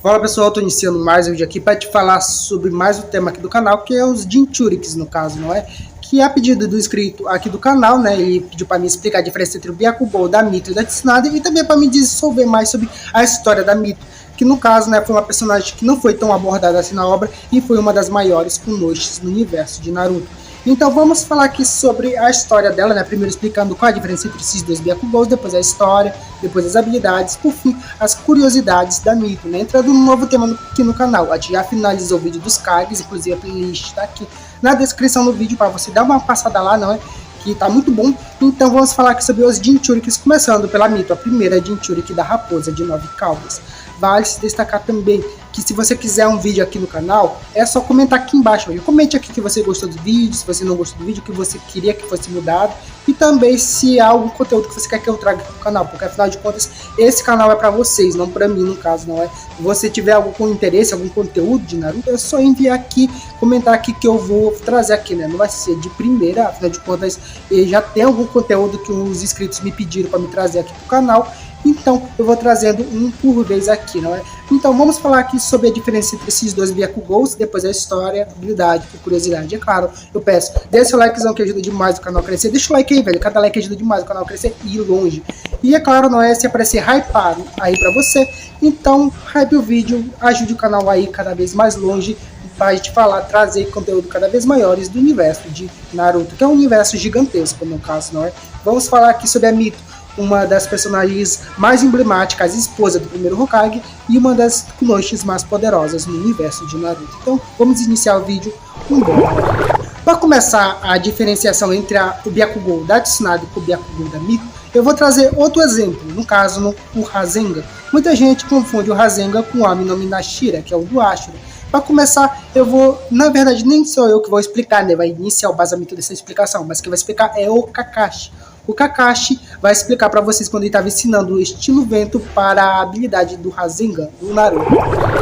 Fala pessoal, eu tô iniciando mais um vídeo aqui para te falar sobre mais um tema aqui do canal, que é os Jinchurikis, no caso, não é? Que é a pedido do inscrito aqui do canal, né? Ele pediu para mim explicar a diferença entre o Byakugou, da Mito e da Tsunade, e também para me dissolver mais sobre a história da Mito, que no caso, né, foi uma personagem que não foi tão abordada assim na obra e foi uma das maiores kunoshis no universo de Naruto. Então vamos falar aqui sobre a história dela, né? Primeiro explicando qual a diferença entre esses dois Byakugous, depois a história, depois as habilidades, por fim as curiosidades da Mito, né? Entrando num novo tema aqui no canal. A gente já finalizou o vídeo dos Kages, inclusive a playlist está aqui na descrição do vídeo para você dar uma passada lá, não é? Que tá muito bom. Então vamos falar aqui sobre os Jinchurikis, começando pela Mito, a primeira Jinchuriki da raposa de 9 caudas. Vale se destacar também que se você quiser um vídeo aqui no canal, é só comentar aqui embaixo. Comente aqui que você gostou do vídeo, se você não gostou do vídeo, que você queria que fosse mudado. E também se há algum conteúdo que você quer que eu traga aqui no canal, porque afinal de contas, esse canal é para vocês, não para mim no caso, não é? Se você tiver algum com interesse, algum conteúdo de Naruto, é só enviar aqui, comentar aqui que eu vou trazer aqui, né? Não vai ser de primeira, afinal de contas, já tem algum conteúdo que os inscritos me pediram para me trazer aqui pro canal. Então eu vou trazendo um por vez aqui, não é? Então vamos falar aqui sobre a diferença entre esses dois Byakugous, depois a história, habilidade e curiosidade. É claro, eu peço, deixa o likezão que ajuda demais o canal a crescer. Deixa o like aí, velho, cada like ajuda demais o canal a crescer e ir longe. E é claro, não é se aparecer hypado aí pra você, então hype o vídeo, ajude o canal aí cada vez mais longe, para te falar, trazer conteúdo cada vez maiores do universo de Naruto, que é um universo gigantesco no caso, não é? Vamos falar aqui sobre a Mito, uma das personagens mais emblemáticas, esposa do primeiro Hokage e uma das kunoshis mais poderosas no universo de Naruto. Então vamos iniciar o vídeo com Para começar a diferenciação entre o Byakugou da Tsunade e o Byakugou da Mito, eu vou trazer outro exemplo, no caso o Rasengan. Muita gente confunde o Rasengan com o Ami no Minashira, que é o do Ashura. Para começar, eu vou, na verdade nem sou eu que vou explicar, né, vai iniciar o basamento dessa explicação, mas quem vai explicar é o Kakashi. O Kakashi vai explicar para vocês quando ele estava ensinando o estilo vento para a habilidade do Rasengan, do Naruto.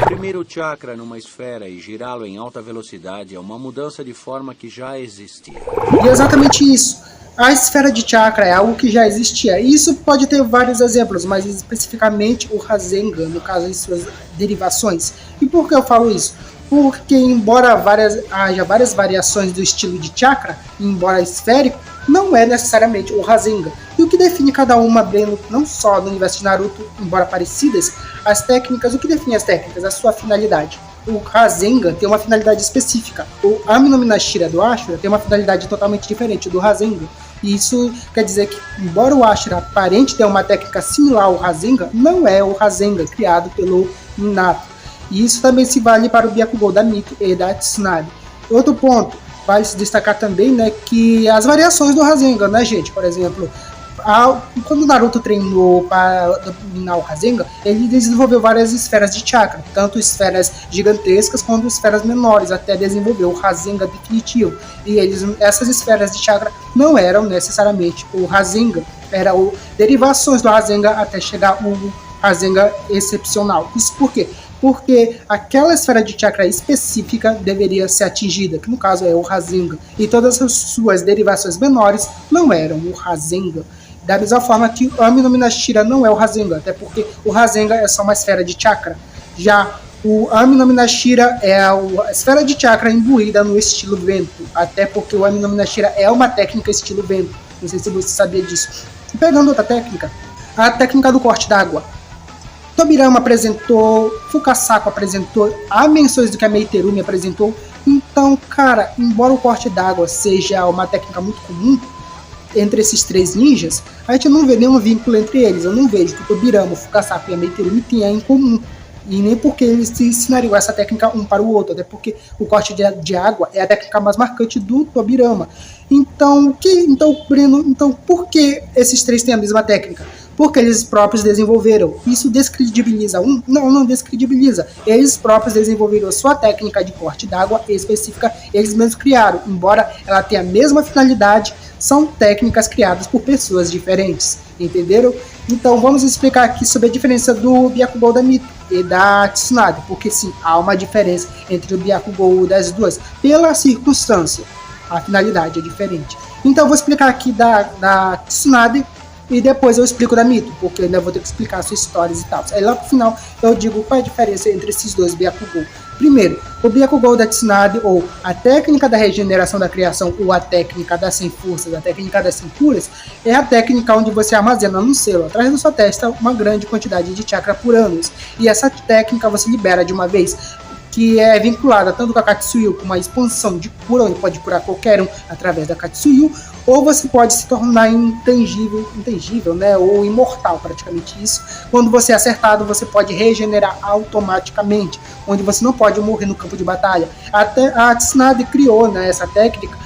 Imprimir o chakra numa esfera e girá-lo em alta velocidade é uma mudança de forma que já existia. E é exatamente isso. A esfera de chakra é algo que já existia. E isso pode ter vários exemplos, mas especificamente o Rasengan, no caso em suas derivações. E por que eu falo isso? Porque embora haja várias variações do estilo de chakra, embora esférico, não é necessariamente o Rasengan. E o que define cada uma, Breno, não só no universo de Naruto, embora parecidas, as técnicas, o que define as técnicas? A sua finalidade. O Rasengan tem uma finalidade específica. O Ami no Minashira do Ashura tem uma finalidade totalmente diferente do Rasengan. E isso quer dizer que, embora o Ashura aparente ter uma técnica similar ao Rasengan, não é o Rasengan criado pelo Minato. E isso também se vale para o Byakugou da Mito e da Tsunade. Outro ponto, vale se destacar também, né, que as variações do Rasengan, né, gente? Por exemplo, quando o Naruto treinou para dominar o Rasengan, ele desenvolveu várias esferas de chakra, tanto esferas gigantescas quanto esferas menores, até desenvolver o Rasengan definitivo. E essas esferas de chakra não eram necessariamente o Rasengan, eram derivações do Rasengan até chegar o Rasengan excepcional. Isso por quê? Porque aquela esfera de chakra específica deveria ser atingida, que no caso é o Rasengan, e todas as suas derivações menores não eram o Rasengan. Da mesma forma que o Ami no Minashira não é o Rasengan, até porque o Rasengan é só uma esfera de chakra. Já o Ami no Minashira é a esfera de chakra imbuída no estilo vento, até porque o Ami no Minashira é uma técnica estilo vento. Não sei se você sabia disso. E pegando outra técnica, a técnica do corte d'água. Tobirama apresentou, Fukasaku apresentou, há menções do que a Meiterumi apresentou. Então, cara, embora o corte d'água seja uma técnica muito comum entre esses três ninjas, a gente não vê nenhum vínculo entre eles. Eu não vejo que o Tobirama, o Fukasaku e a Meiterumi tenham em comum. E nem porque eles ensinariam essa técnica um para o outro, até porque o corte de água é a técnica mais marcante do Tobirama. Então, Breno, por que esses três têm a mesma técnica? Porque eles próprios desenvolveram. Isso descredibiliza um? Não descredibiliza. Eles próprios desenvolveram a sua técnica de corte d'água específica, eles mesmos criaram. Embora ela tenha a mesma finalidade, são técnicas criadas por pessoas diferentes. Entenderam? Então vamos explicar aqui sobre a diferença do Byakugou da Mito e da Tsunade. Porque sim, há uma diferença entre o Byakugou das duas. Pela circunstância, a finalidade é diferente. Então eu vou explicar aqui da Tsunade E depois eu explico da Mito, porque eu ainda vou ter que explicar suas histórias e tal. Aí lá pro final eu digo qual é a diferença entre esses dois Byakugou. Primeiro, o Byakugou da Tsunade, ou a técnica da regeneração da criação, ou a técnica das 100 forças, a técnica das 100 curas, é a técnica onde você armazena num selo, atrás da sua testa, uma grande quantidade de chakra por anos. E essa técnica você libera de uma vez, que é vinculada tanto com a Katsuyu, com uma expansão de cura, onde pode curar qualquer um através da Katsuyu, ou você pode se tornar intangível, né, ou imortal, praticamente isso. Quando você é acertado, você pode regenerar automaticamente, onde você não pode morrer no campo de batalha. Até a Tsunade criou, né, essa técnica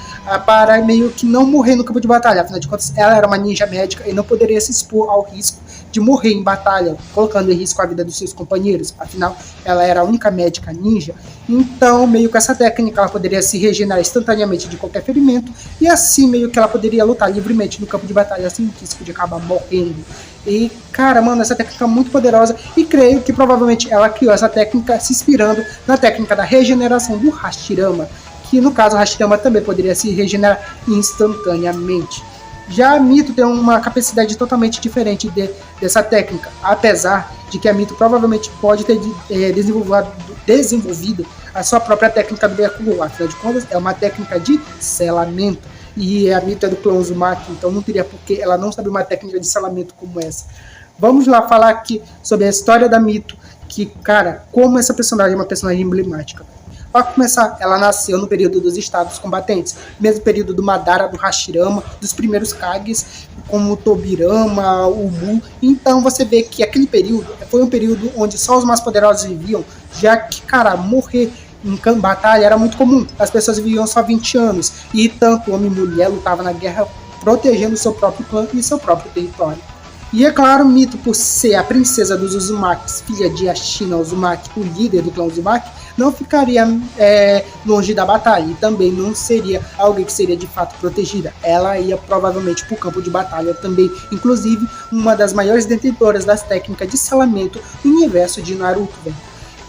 para meio que não morrer no campo de batalha. Afinal de contas, ela era uma ninja médica e não poderia se expor ao risco de morrer em batalha, colocando em risco a vida dos seus companheiros. Afinal, ela era a única médica ninja. Então, meio que essa técnica, ela poderia se regenerar instantaneamente de qualquer ferimento, e assim meio que ela poderia lutar livremente no campo de batalha sem risco de acabar morrendo. E, cara, mano, essa técnica é muito poderosa, e creio que provavelmente ela criou essa técnica se inspirando na técnica da regeneração do Hashirama, que no caso o Hashirama também poderia se regenerar instantaneamente. Já a Mito tem uma capacidade totalmente diferente dessa técnica, apesar de que a Mito provavelmente pode ter desenvolvido a sua própria técnica do Byakugou. Afinal de contas, é uma técnica de selamento, e a Mito é do clã Uzumaki, então não teria por que ela não saber uma técnica de selamento como essa. Vamos lá falar aqui sobre a história da Mito, que, cara, como essa personagem é uma personagem emblemática. Para começar, ela nasceu no período dos estados combatentes, mesmo período do Madara, do Hashirama, dos primeiros Kages, como o Tobirama, o Mu. Então você vê que aquele período foi um período onde só os mais poderosos viviam, já que, cara, morrer em batalha era muito comum. As pessoas viviam só 20 anos, e tanto homem e mulher lutavam na guerra protegendo seu próprio clã e seu próprio território. E é claro, Mito, por ser a princesa dos Uzumakis, filha de Ashina Uzumaki, o líder do clã Uzumaki, não ficaria longe da batalha, e também não seria alguém que seria de fato protegida. Ela ia provavelmente para o campo de batalha também, inclusive uma das maiores detentoras das técnicas de selamento no universo de Naruto, velho.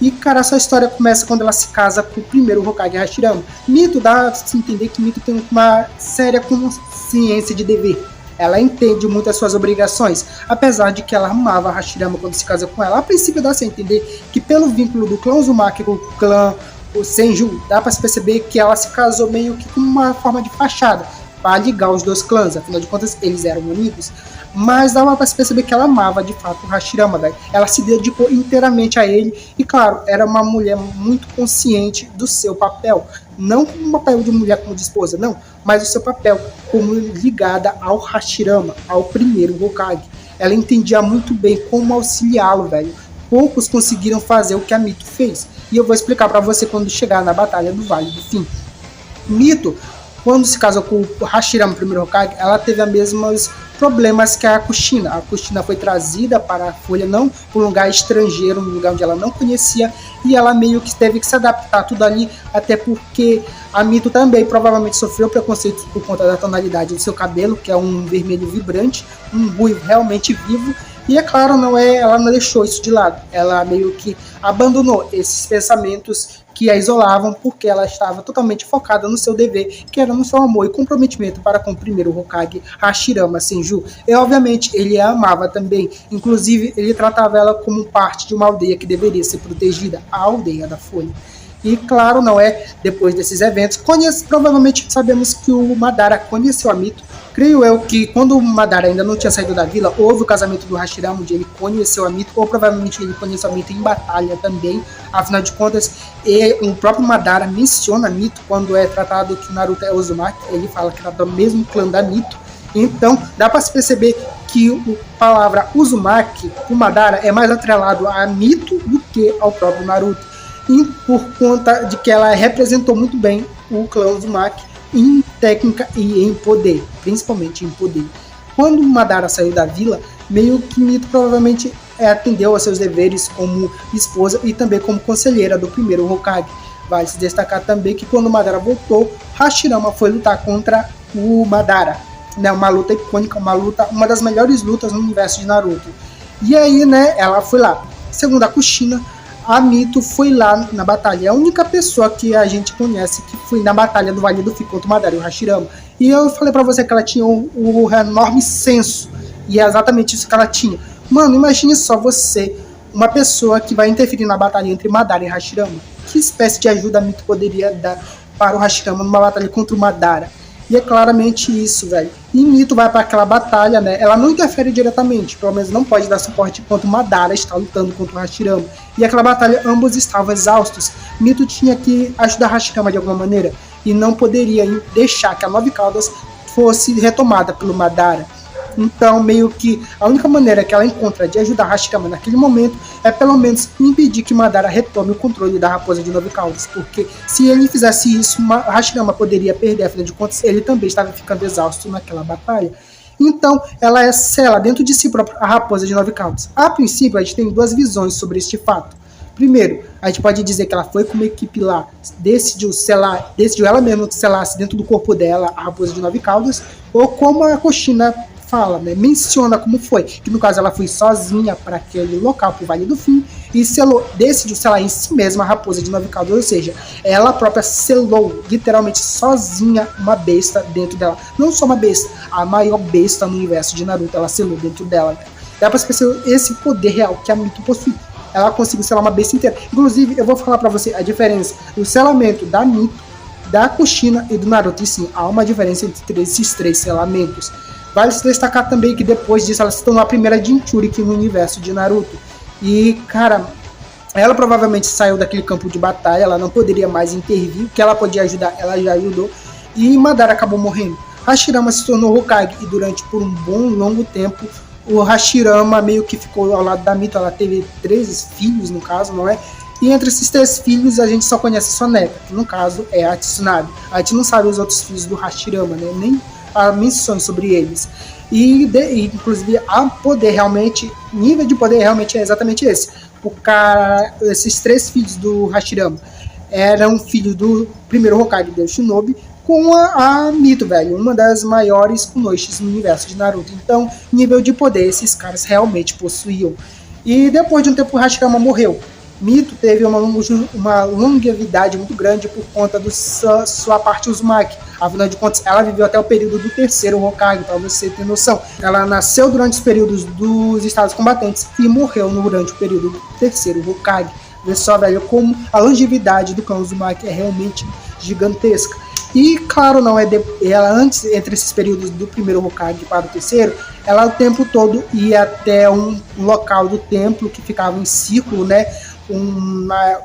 E, cara, essa história começa quando ela se casa com o primeiro Hokage Hashirama. Mito dá a se entender que Mito tem uma séria consciência de dever. Ela entende muito as suas obrigações, apesar de que ela amava Hashirama quando se casa com ela. A princípio dá-se a entender que pelo vínculo do clã Uzumaki com o clã Senju, dá para se perceber que ela se casou meio que com uma forma de fachada, para ligar os dois clãs, afinal de contas eles eram amigos. Mas dava para se perceber que ela amava de fato o Hashirama, velho. Ela se dedicou inteiramente a ele, e claro, era uma mulher muito consciente do seu papel. Não como um papel de mulher como de esposa, não, mas o seu papel como ligada ao Hashirama, ao primeiro Hokage. Ela entendia muito bem como auxiliá-lo, velho. Poucos conseguiram fazer o que a Mito fez, e eu vou explicar para você quando chegar na Batalha do Vale do Fim. Mito, quando se casou com o Hashirama, o primeiro Hokage, ela teve os mesmos problemas que a Kushina. A Kushina foi trazida para a Folha, não para um lugar estrangeiro, um lugar onde ela não conhecia, e ela meio que teve que se adaptar tudo ali, até porque a Mito também provavelmente sofreu preconceito por conta da tonalidade do seu cabelo, que é um vermelho vibrante, um ruivo realmente vivo. E é claro, ela não deixou isso de lado, ela meio que abandonou esses pensamentos que a isolavam, porque ela estava totalmente focada no seu dever, que era no seu amor e comprometimento para com o primeiro Hokage, Hashirama Senju. E obviamente ele a amava também, inclusive ele tratava ela como parte de uma aldeia que deveria ser protegida, a aldeia da Folha. E claro, depois desses eventos, provavelmente sabemos que o Madara conheceu a Mito. Creio eu que quando o Madara ainda não tinha saído da vila, houve o casamento do Hashirama, onde ele conheceu a Mito, ou provavelmente ele conheceu a Mito em batalha também. Afinal de contas, o próprio Madara menciona a Mito quando é tratado que Naruto é Uzumaki, ele fala que era do mesmo clã da Mito. Então, dá para se perceber que a palavra Uzumaki, o Madara, é mais atrelado a Mito do que ao próprio Naruto. E por conta de que ela representou muito bem o clã Uzumaki em técnica e em poder, principalmente em poder. Quando Madara saiu da vila, meio que Mito provavelmente atendeu aos seus deveres como esposa e também como conselheira do primeiro Hokage. Vale se destacar também que quando Madara voltou, Hashirama foi lutar contra o Madara, uma luta icônica, uma das melhores lutas no universo de Naruto. E aí, ela foi lá. Segundo a Kushina, a Mito foi lá na batalha. É a única pessoa que a gente conhece que foi na batalha do Vale do Fim contra o Madara e o Hashirama. E eu falei pra você que ela tinha o enorme senso E é exatamente isso que ela tinha. Mano, imagine só você, uma pessoa que vai interferir na batalha entre Madara e Hashirama. Que espécie de ajuda Mito poderia dar para o Hashirama numa batalha contra o Madara? E é claramente isso, velho. E Mito vai para aquela batalha, né? Ela não interfere diretamente, pelo menos não pode dar suporte enquanto o Madara está lutando contra o Hashirama. E aquela batalha, ambos estavam exaustos. Mito tinha que ajudar Hashirama de alguma maneira e não poderia deixar que a Nove Caudas fosse retomada pelo Madara. Então, meio que a única maneira que ela encontra de ajudar Hashirama naquele momento é pelo menos impedir que Madara retome o controle da Raposa de Nove Caudas, porque se ele fizesse isso, Hashirama poderia perder, afinal de contas ele também estava ficando exausto naquela batalha. Então, ela sela dentro de si própria a Raposa de Nove Caudas. A princípio, a gente tem duas visões sobre este fato. Primeiro, a gente pode dizer que ela foi com uma equipe lá, decidiu ela mesma que selasse dentro do corpo dela a Raposa de Nove Caudas, ou como a Kushina fala, né, menciona como foi, que no caso ela foi sozinha para aquele local, para o Vale do Fim, e decidiu selar em si mesma a Raposa de Nove Caudas, ou seja, ela própria selou, literalmente sozinha, uma besta dentro dela. Não só uma besta, a maior besta no universo de Naruto, ela selou dentro dela. Né? Dá para perceber esse poder real que a Mito possui. Ela conseguiu selar uma besta inteira. Inclusive, eu vou falar para você a diferença, o selamento da Mito, da Kushina e do Naruto, e sim, há uma diferença entre esses três selamentos. Vale se destacar também que depois disso ela se tornou a primeira Jinchuriki no universo de Naruto. E, cara, ela provavelmente saiu daquele campo de batalha, ela não poderia mais intervir, o que ela podia ajudar, ela já ajudou. E Madara acabou morrendo. Hashirama se tornou Hokage e durante por um bom longo tempo o Hashirama meio que ficou ao lado da Mito. Ela teve 13 filhos, no caso, não é? E entre esses 3 filhos a gente só conhece sua neta, que no caso é a Tsunade. A gente não sabe os outros filhos do Hashirama, né? Nem há menções sobre eles. E inclusive a poder realmente, nível de poder realmente é exatamente esse. Esses 3 filhos do Hashirama eram filhos do primeiro Hokage, do Shinobi, com a Mito, velho, uma das maiores kunoishis no universo de Naruto. Então, nível de poder esses caras realmente possuíam. E depois de um tempo o Hashirama morreu. Mito teve uma longevidade muito grande por conta da sua parte Uzumaki. Afinal de contas, ela viveu até o período do terceiro Hokage, para você ter noção. Ela nasceu durante os períodos dos estados combatentes e morreu durante o período do terceiro Hokage. Vê só, velho, como a longevidade do clã Uzumaki é realmente gigantesca. E, claro, não é ela antes, entre esses períodos do primeiro Hokage para o terceiro, ela o tempo todo ia até um local do templo que ficava em círculo, né?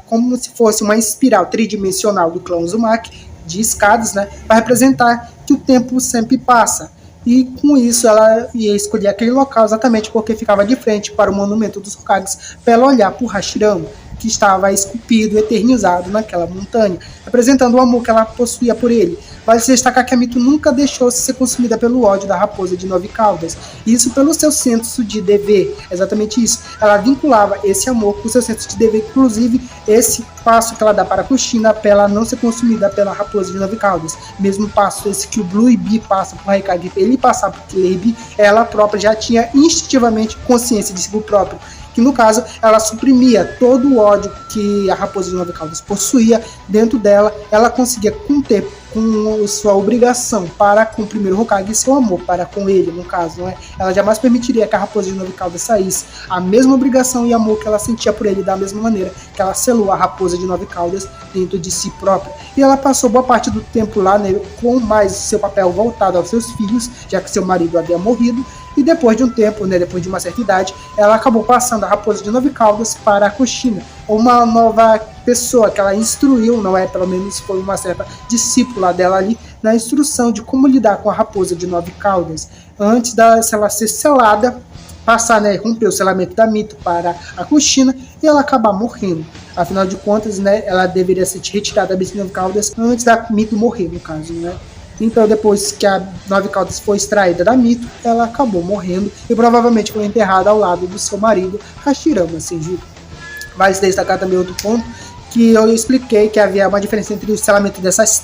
Como se fosse uma espiral tridimensional do clã Uzumaki, de escadas, né, para representar que o tempo sempre passa. E com isso ela ia escolher aquele local exatamente porque ficava de frente para o monumento dos Hokages, para ela olhar para o Hashirama, que estava esculpido, eternizado naquela montanha, representando o amor que ela possuía por ele. Vale se destacar que a Mito nunca deixou-se ser consumida pelo ódio da Raposa de Nove Caudas, isso pelo seu senso de dever, exatamente isso. Ela vinculava esse amor com o seu senso de dever, inclusive esse passo que ela dá para a Kushina, para ela não ser consumida pela Raposa de Nove Caudas. Mesmo passo esse que o Blue e Bee passa por Raikage, para ele passar por Killer Bee, ela própria já tinha instintivamente consciência de si próprio, que no caso ela suprimia todo o ódio que a Raposa de Nove Caudas possuía dentro dela. Ela conseguia conter com sua obrigação para com o primeiro Hokage e seu amor para com ele, no caso, não é? Ela jamais permitiria que a Raposa de Nove Caudas saísse. A mesma obrigação e amor que ela sentia por ele, da mesma maneira que ela selou a Raposa de Nove Caudas dentro de si própria. E ela passou boa parte do tempo lá, né, com mais seu papel voltado aos seus filhos, já que seu marido havia morrido. E depois de um tempo, né, depois de uma certa idade, ela acabou passando a Raposa de Nove Caudas para a Kushina, uma nova pessoa que ela instruiu, não é? Pelo menos foi uma certa discípula dela ali, na instrução de como lidar com a Raposa de Nove Caudas. Antes dela ser selada, passar, né, romper o selamento da Mito para a Kushina e ela acabar morrendo. Afinal de contas, né, ela deveria ser retirada da Besta de Nove Caudas antes da Mito morrer, no caso, né? Então, depois que a Nove Caudas foi extraída da Mito, ela acabou morrendo e provavelmente foi enterrada ao lado do seu marido, Hashirama Senju. Vai se destacar também outro ponto, que eu expliquei que havia uma diferença entre o selamento desses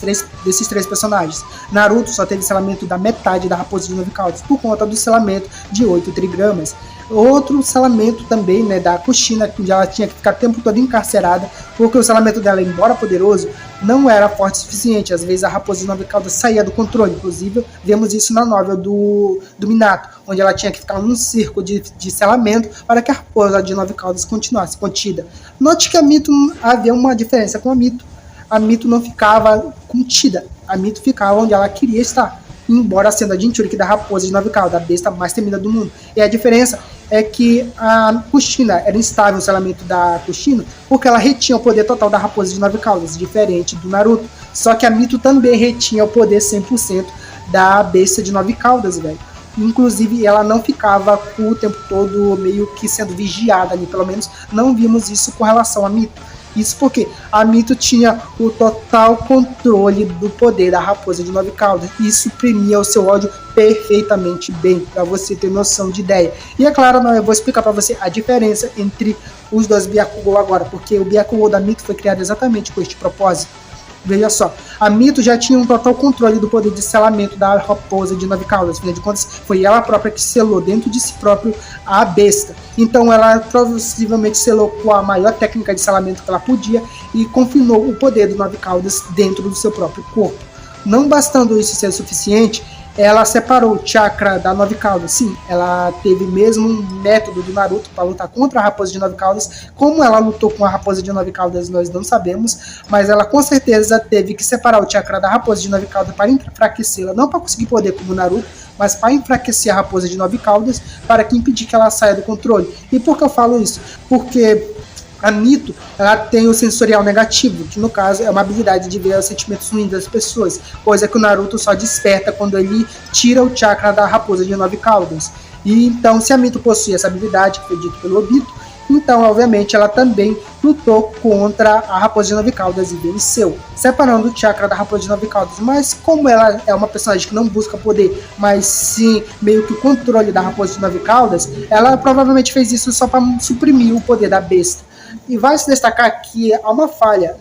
três personagens. Naruto só teve selamento da metade da Raposa de Nove Caudas, por conta do selamento de 8 trigramas. Outro selamento também, né, da Kushina, que ela tinha que ficar o tempo todo encarcerada, porque o selamento dela, embora poderoso, não era forte o suficiente. Às vezes a raposa de 9 caudas saía do controle. Inclusive, vemos isso na novel do Minato, onde ela tinha que ficar num circo de selamento para que a raposa de 9 caudas continuasse contida. Note que a Mito havia uma diferença com a Mito. A Mito não ficava contida, a Mito ficava onde ela queria estar, embora sendo a Jinchuriki da raposa de 9 caudas, a besta mais temida do mundo. E a diferença é que a Kushina era instável no selamento da Kushina, porque ela retinha o poder total da raposa de 9 caudas, diferente do Naruto. Só que a Mito também retinha o poder 100% da besta de 9 caudas, velho. Inclusive, ela não ficava o tempo todo meio que sendo vigiada ali, pelo menos não vimos isso com relação a Mito. Isso porque a Mito tinha o total controle do poder da raposa de 9 caudas e suprimia o seu ódio perfeitamente bem, para você ter noção de ideia. E é claro, eu vou explicar para você a diferença entre os dois Byakugou agora, porque o Byakugou da Mito foi criado exatamente com este propósito. Veja só, a Mito já tinha um total controle do poder de selamento da raposa de 9 caudas. Afinal de contas, foi ela própria que selou dentro de si próprio a besta. Então ela possivelmente selou com a maior técnica de selamento que ela podia e confinou o poder do 9 caudas dentro do seu próprio corpo. Não bastando isso ser suficiente, ela separou o chakra da 9 caudas. Sim, ela teve mesmo um método do Naruto para lutar contra a raposa de 9 caudas. Como ela lutou com a raposa de 9 caudas, nós não sabemos, mas ela com certeza teve que separar o chakra da raposa de 9 caudas para enfraquecê-la, não para conseguir poder como o Naruto, mas para enfraquecer a raposa de 9 caudas, para que impedir que ela saia do controle. E por que eu falo isso? Porque a Mito, ela tem o sensorial negativo, que no caso é uma habilidade de ver os sentimentos ruins das pessoas, coisa que o Naruto só desperta quando ele tira o chakra da raposa de 9 caudas. E então, se a Mito possui essa habilidade, que foi dito pelo Obito, então, obviamente, ela também lutou contra a raposa de 9 caudas e venceu, separando o chakra da raposa de 9 caudas. Mas como ela é uma personagem que não busca poder, mas sim meio que o controle da raposa de 9 caudas, ela provavelmente fez isso só para suprimir o poder da besta. E vai se destacar que há uma falha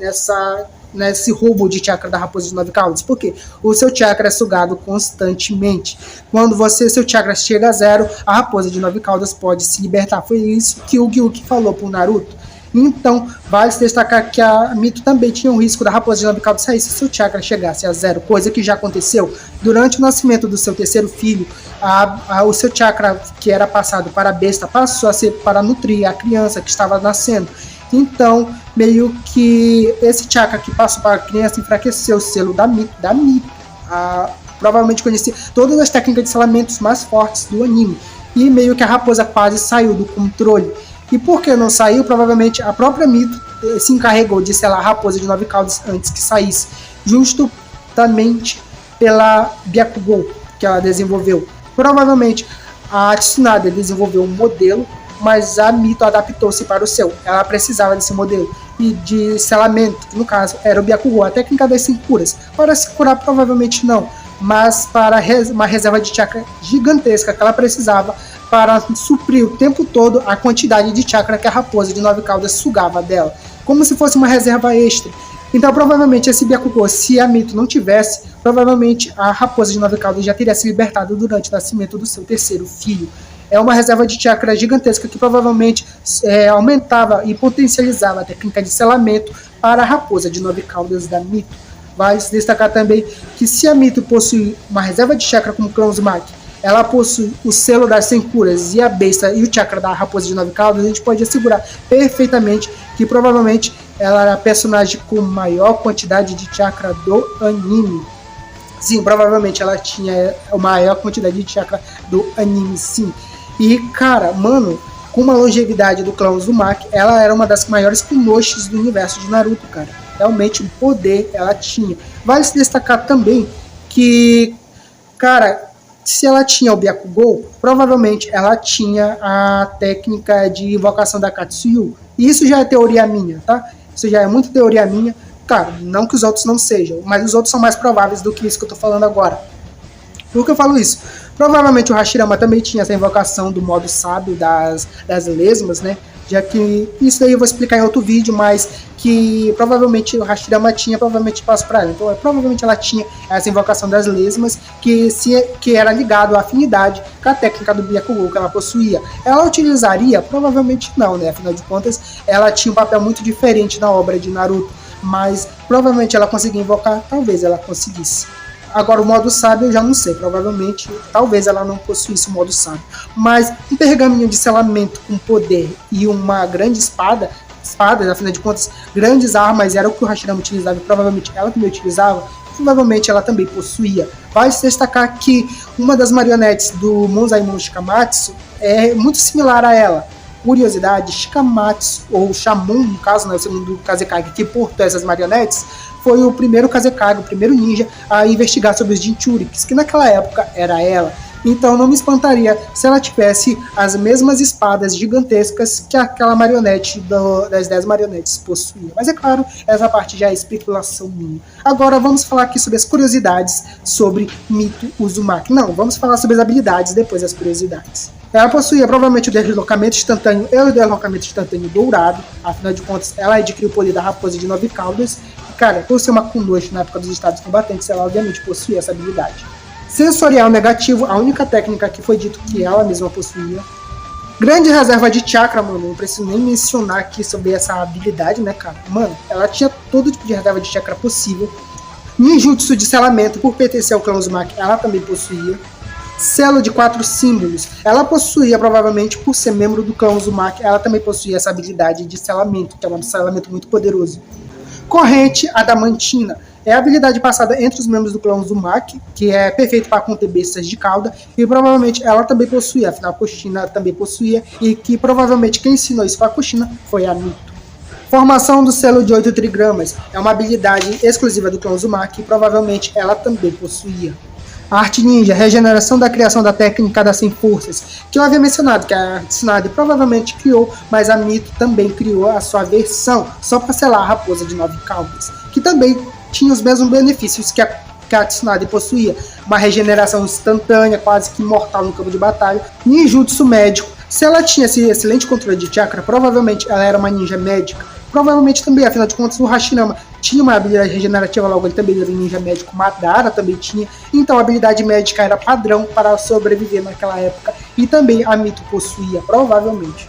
nesse roubo de chakra da raposa de 9 caudas, porque o seu chakra é sugado constantemente. Quando seu chakra chega a 0, a raposa de 9 caudas pode se libertar. Foi isso que o Gyuki falou pro Naruto. Então, vai se destacar que a Mito também tinha um risco da raposa de 9 caudas sair se seu chakra chegasse a 0, coisa que já aconteceu. Durante o nascimento do seu terceiro filho, o seu chakra, que era passado para a besta, passou a ser para nutrir a criança que estava nascendo. Então, meio que esse chakra que passou para a criança enfraqueceu o selo da Mito. Provavelmente conhecia todas as técnicas de selamentos mais fortes do anime. E meio que a raposa quase saiu do controle. E por que não saiu? Provavelmente a própria Mito se encarregou de selar a raposa de 9 caudas antes que saísse. Justamente pela Byakugou que ela desenvolveu. Provavelmente a Tsunade desenvolveu um modelo, mas a Mito adaptou-se para o seu. Ela precisava desse modelo e de selamento, que no caso era o Byakugou, a técnica das 5 curas. Para se curar, provavelmente não, mas para uma reserva de chakra gigantesca que ela precisava para suprir o tempo todo a quantidade de chakra que a raposa de 9 caudas sugava dela, como se fosse uma reserva extra. Então, provavelmente, esse Byakugou, se a Mito não tivesse, provavelmente a raposa de 9 caudas já teria se libertado durante o nascimento do seu terceiro filho. É uma reserva de chakra gigantesca que provavelmente aumentava e potencializava a técnica de selamento para a raposa de 9 caudas da Mito. Vale se destacar também que se a Mito possui uma reserva de chakra como Clã Uzumaki, ela possui o selo das 100 curas e a besta e o chakra da raposa de 9 caudas, a gente pode assegurar perfeitamente que provavelmente ela era a personagem com maior quantidade de chakra do anime. Sim, provavelmente ela tinha a maior quantidade de chakra do anime, sim. E, cara, mano, com uma longevidade do clã Uzumaki, ela era uma das maiores Kunoshis do universo de Naruto, cara. Realmente, o poder ela tinha. Vale se destacar também que, cara, se ela tinha o Byakugou, provavelmente ela tinha a técnica de invocação da Katsuyu. E isso já é teoria minha, tá? Isso já é muito teoria minha. Cara, não que os outros não sejam, mas os outros são mais prováveis do que isso que eu tô falando agora. Por que eu falo isso? Provavelmente o Hashirama também tinha essa invocação do modo sábio das lesmas, né? Já que isso aí eu vou explicar em outro vídeo, mas que provavelmente o Hashirama tinha, provavelmente passo para ela. Então, provavelmente ela tinha essa invocação das lesmas, que era ligado à afinidade com a técnica do Byakugou que ela possuía. Ela utilizaria? Provavelmente não, né? Afinal de contas, ela tinha um papel muito diferente na obra de Naruto. mas provavelmente ela conseguia invocar, talvez ela conseguisse. Agora o modo sábio eu já não sei, provavelmente, talvez ela não possuísse o modo sábio. Mas um pergaminho de selamento com poder e uma grande espada, afinal de contas, grandes armas era o que o Hashirama utilizava e provavelmente ela também utilizava, provavelmente ela também possuía. Vai se destacar que uma das marionetes do Monzaemon Shikamatsu é muito similar a ela. Curiosidade, Shikamatsu, ou Shamun, no caso, né, o segundo Kazekage que portou essas marionetes, foi o primeiro Kazekage, o primeiro ninja a investigar sobre os Jinchurikis, que naquela época era ela. Então não me espantaria se ela tivesse as mesmas espadas gigantescas que aquela marionete das 10 marionetes possuía. Mas é claro, essa parte já é especulação minha. Agora vamos falar aqui sobre as curiosidades sobre Mito Uzumaki. Não, vamos falar sobre as habilidades depois das curiosidades. Ela possuía provavelmente o deslocamento instantâneo e o deslocamento instantâneo dourado. Afinal de contas, ela adquiriu o poder da raposa de 9 caudas. Cara, por ser uma Kunoichi na época dos estados combatentes, ela obviamente possuía essa habilidade. Sensorial negativo, a única técnica que foi dito que ela mesma possuía. Grande reserva de chakra, mano, não preciso nem mencionar aqui sobre essa habilidade, né, cara? Mano, ela tinha todo tipo de reserva de chakra possível. Ninjutsu de selamento, por pertencer ao clã Uzumaki, ela também possuía. Selo de 4 símbolos, ela possuía provavelmente por ser membro do clã Uzumaki, ela também possuía essa habilidade de selamento, que é um selamento muito poderoso. Corrente adamantina, é a habilidade passada entre os membros do clã Uzumaki, que é perfeito para conter bestas de cauda, e provavelmente ela também possuía, afinal a Kushina também possuía, e que provavelmente quem ensinou isso para a Kushina foi a Mito. Formação do selo de 8 trigramas, é uma habilidade exclusiva do clã Uzumaki, e provavelmente ela também possuía. A arte ninja, regeneração da criação da técnica das 100 forças, que eu havia mencionado que a Tsunade provavelmente criou, mas a Mito também criou a sua versão, só para selar a raposa de 9 caudas, que também tinha os mesmos benefícios que a Tsunade possuía, uma regeneração instantânea, quase que imortal no campo de batalha, ninjutsu médico. Se ela tinha esse excelente controle de chakra, provavelmente ela era uma ninja médica. Provavelmente também, afinal de contas, o Hashirama tinha uma habilidade regenerativa, logo ele também era um ninja médico, Madara também tinha, então a habilidade médica era padrão para sobreviver naquela época, e também a Mito possuía, provavelmente.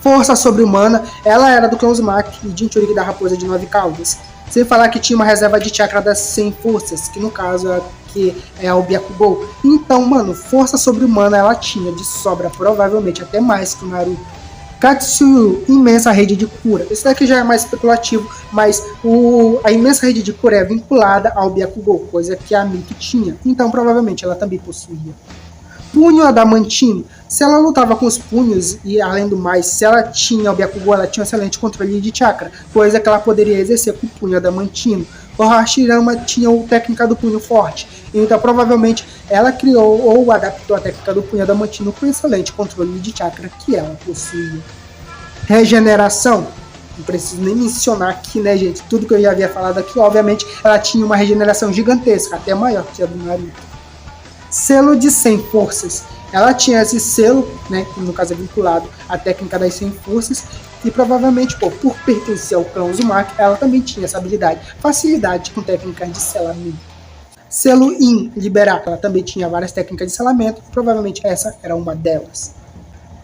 Força sobre-humana, ela era do clã Uzumaki e Jinchuriki da raposa de 9 caudas. Sem falar que tinha uma reserva de chakra das 100 forças, que no caso é o Byakugou. Então, mano, força sobre-humana ela tinha de sobra, provavelmente até mais que o Naruto. Katsuyu, imensa rede de cura. Esse daqui já é mais especulativo, mas a imensa rede de cura é vinculada ao Byakugou, coisa que a Mito tinha. Então, provavelmente, ela também possuía. Punho adamantino. Se ela lutava com os punhos, e além do mais, se ela tinha o Byakugou, ela tinha um excelente controle de chakra, coisa que ela poderia exercer com o punho adamantino. O Hashirama tinha a técnica do punho forte, então provavelmente ela criou ou adaptou a técnica do punho adamantino com excelente controle de chakra que ela possuía. Regeneração. Não preciso nem mencionar aqui, né, gente? Tudo que eu já havia falado aqui, obviamente, ela tinha uma regeneração gigantesca, até maior que a do Naruto. Selo de 100 forças. Ela tinha esse selo, né, que no caso é vinculado à técnica das 100 forças, e provavelmente, por pertencer ao clã Uzumaki, ela também tinha essa habilidade, facilidade com técnicas de selamento. Selo In, liberar. Ela também tinha várias técnicas de selamento, provavelmente essa era uma delas.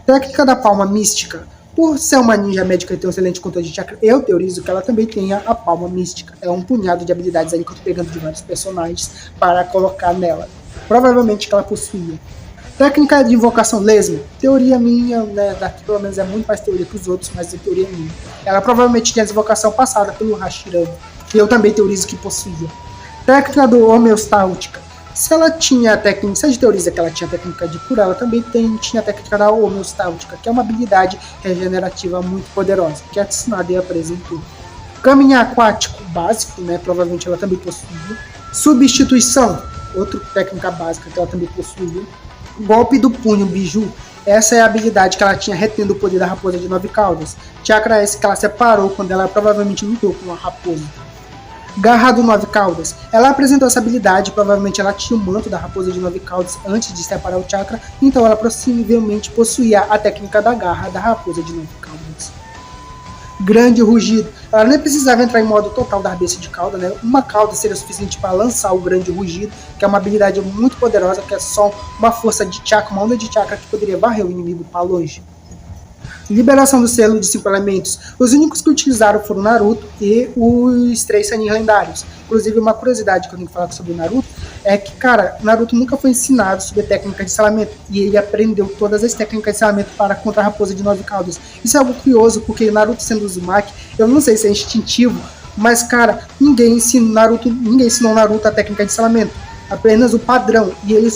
Técnica da palma mística. Por ser uma ninja médica e ter um excelente controle de chakra, eu teorizo que ela também tenha a palma mística. É um punhado de habilidades aí que eu tô pegando de vários personagens para colocar nela. Provavelmente que ela possuía. Técnica de invocação lesma. Teoria minha, né, daqui pelo menos é muito mais teoria que os outros, mas é teoria minha. Ela provavelmente tinha a invocação passada pelo Hashirama, que eu também teorizo que possuía. Técnica do homeostáltica. Se ela tinha a técnica, se a gente teoriza que ela tinha a técnica de cura, ela também tinha a técnica da homeostáltica, que é uma habilidade regenerativa muito poderosa, que a Tsunade apresentou. Caminhar aquático básico, né, provavelmente ela também possuía. Substituição, outra técnica básica que ela também possuía. Golpe do punho biju, essa é a habilidade que ela tinha retendo o poder da raposa de 9 caudas. Chakra esse que ela separou quando ela provavelmente lutou com uma raposa. Garra do 9 caudas, ela apresentou essa habilidade, provavelmente ela tinha o manto da raposa de 9 caudas antes de separar o chakra, então ela possivelmente possuía a técnica da garra da raposa de 9 caudas. Grande rugido, ela nem precisava entrar em modo total da besta de cauda, né? Uma cauda seria suficiente para lançar o grande rugido, que é uma habilidade muito poderosa, que é só uma força de chakra, uma onda de chakra que poderia varrer o inimigo para longe. Liberação do selo de 5 elementos. Os únicos que utilizaram foram o Naruto e os 3 Sanin lendários. Inclusive, uma curiosidade que eu tenho que falar sobre o Naruto é que, cara, Naruto nunca foi ensinado sobre técnica de selamento. E ele aprendeu todas as técnicas de selamento para contra a raposa de 9 caudas. Isso é algo curioso, porque Naruto sendo Uzumaki, eu não sei se é instintivo, mas, cara, ninguém ensinou Naruto a técnica de selamento. Apenas o padrão. E ele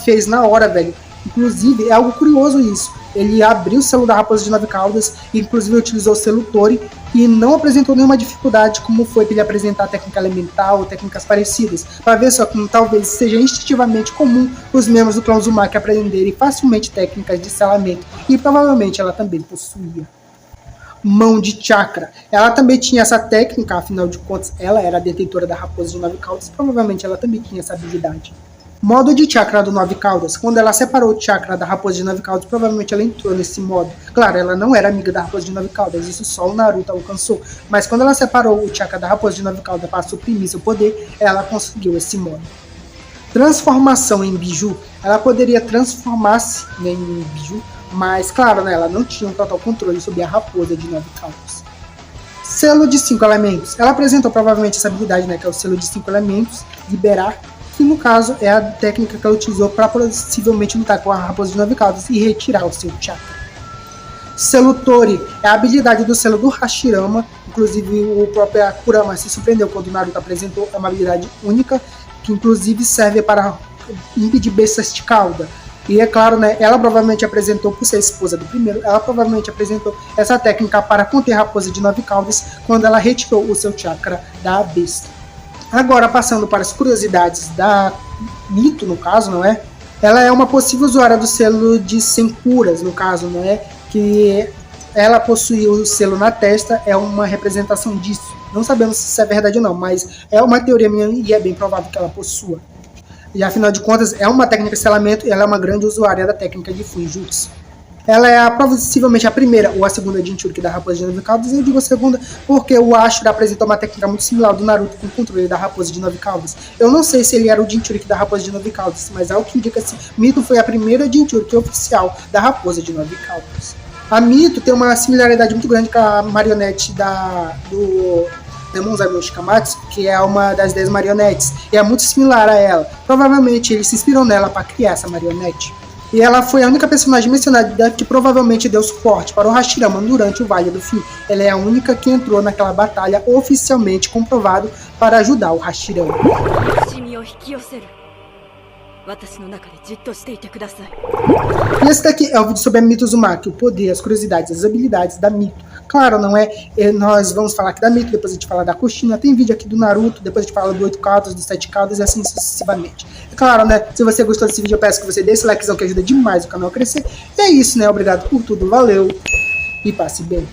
fez na hora, velho. Inclusive, é algo curioso isso. Ele abriu o selo da raposa de 9 caudas e inclusive utilizou o selo Tori e não apresentou nenhuma dificuldade como foi para ele apresentar técnica elemental ou técnicas parecidas. Para ver só que talvez seja instintivamente comum os membros do clã Uzumaki aprenderem facilmente técnicas de selamento e provavelmente ela também possuía. Mão de chakra. Ela também tinha essa técnica, afinal de contas ela era a detentora da raposa de 9 caudas, provavelmente ela também tinha essa habilidade. Modo de chakra do 9 caudas. Quando ela separou o chakra da raposa de 9 caudas, provavelmente ela entrou nesse modo. Claro, ela não era amiga da raposa de 9 caudas, isso só o Naruto alcançou. Mas quando ela separou o chakra da raposa de 9 caudas para suprimir seu poder, ela conseguiu esse modo. Transformação em biju. Ela poderia transformar-se em biju, mas claro, né, ela não tinha um total controle sobre a raposa de 9 caudas. Selo de 5 elementos. Ela apresentou provavelmente essa habilidade, né, que é o selo de 5 elementos, liberar, que no caso é a técnica que ela utilizou para possivelmente lutar com a raposa de 9 caudas e retirar o seu chakra. Selo Tori é a habilidade do selo do Hashirama, inclusive o próprio Kurama se surpreendeu quando o Naruto apresentou, é uma habilidade única, que inclusive serve para impedir bestas de cauda. E é claro, né, ela provavelmente apresentou, por ser esposa do primeiro, ela provavelmente apresentou essa técnica para conter a raposa de 9 caudas quando ela retirou o seu chakra da besta. Agora, passando para as curiosidades da Mito, no caso, não é? Ela é uma possível usuária do selo de Senkuras, no caso, não é? Que ela possui o selo na testa, é uma representação disso. Não sabemos se isso é verdade ou não, mas é uma teoria minha e é bem provável que ela possua. E afinal de contas, é uma técnica de selamento e ela é uma grande usuária da técnica de Fuinjutsu. Ela é possivelmente a primeira ou a segunda Jinchuriki da raposa de 9 caudas, e eu digo a segunda porque o Ashura apresentou uma técnica muito similar do Naruto com o controle da raposa de 9 caudas. Eu não sei se ele era o Jinchuriki da raposa de 9 caudas, mas ao que indica-se, Mito foi a primeira Jinchuriki oficial da raposa de 9 caudas. A Mito tem uma similaridade muito grande com a marionete do Demon Zaiyo Shikamatsu, que é uma das 10 marionetes, e é muito similar a ela. Provavelmente ele se inspirou nela para criar essa marionete. E ela foi a única personagem mencionada que provavelmente deu suporte para o Hashirama durante o Vale do Fim. Ela é a única que entrou naquela batalha oficialmente comprovado para ajudar o Hashirama. E esse daqui é o vídeo sobre a Mito Uzumaki, o poder, as curiosidades, as habilidades da Mito. Claro, não é? Nós vamos falar aqui da Mito, depois a gente fala da Kushina, tem vídeo aqui do Naruto, depois a gente fala do 8 caudas, dos 7 caudas e assim sucessivamente. É claro, né? Se você gostou desse vídeo, eu peço que você dê esse likezão que ajuda demais o canal a crescer. E é isso, né? Obrigado por tudo, valeu e passe bem.